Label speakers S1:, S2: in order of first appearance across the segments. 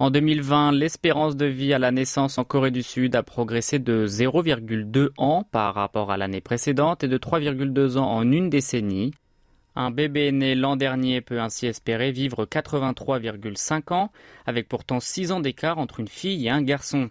S1: En 2020, l'espérance de vie à la naissance en Corée du Sud a progressé de 0,2 ans par rapport à l'année précédente et de 3,2 ans en une décennie. Un bébé né l'an dernier peut ainsi espérer vivre 83,5 ans, avec pourtant 6 ans d'écart entre une fille et un garçon.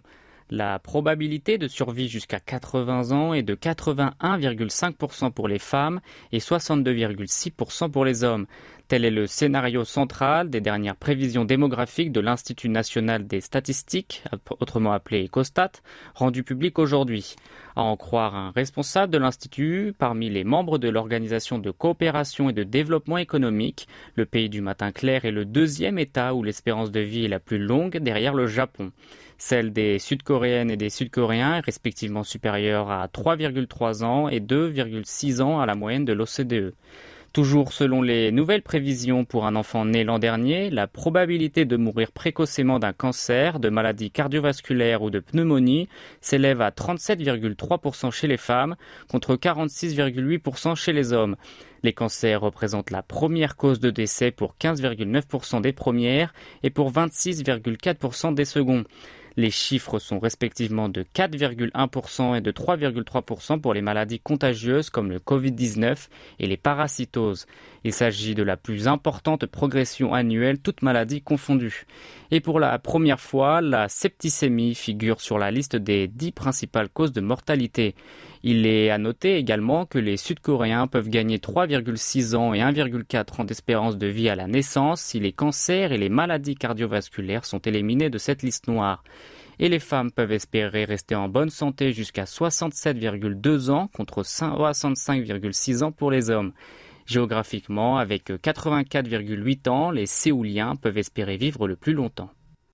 S1: La probabilité de survie jusqu'à 80 ans est de 81,5% pour les femmes et 62,6% pour les hommes. Tel est le scénario central des dernières prévisions démographiques de l'Institut national des statistiques, autrement appelé Ecostat, rendu public aujourd'hui. À en croire un responsable de l'Institut, parmi les membres de l'Organisation de coopération et de développement économique, le pays du matin clair est le deuxième État où l'espérance de vie est la plus longue derrière le Japon. Celle des Sud-Coréennes et des Sud-Coréens est respectivement supérieure à 3,3 ans et 2,6 ans à la moyenne de l'OCDE. Toujours selon les nouvelles prévisions pour un enfant né l'an dernier, la probabilité de mourir précocement d'un cancer, de maladie cardiovasculaire ou de pneumonie s'élève à 37,3% chez les femmes contre 46,8% chez les hommes. Les cancers représentent la première cause de décès pour 15,9% des premières et pour 26,4% des seconds. Les chiffres sont respectivement de 4,1% et de 3,3% pour les maladies contagieuses comme le Covid-19 et les parasitoses. Il s'agit de la plus importante progression annuelle, toutes maladies confondues. Et pour la première fois, la septicémie figure sur la liste des 10 principales causes de mortalité. Il est à noter également que les Sud-Coréens peuvent gagner 3,6 ans et 1,4 ans d'espérance de vie à la naissance si les cancers et les maladies cardiovasculaires sont éliminés de cette liste noire. Et les femmes peuvent espérer rester en bonne santé jusqu'à 67,2 ans contre 65,6 ans pour les hommes. Géographiquement, avec 84,8 ans, les Séouliens peuvent espérer vivre le plus longtemps.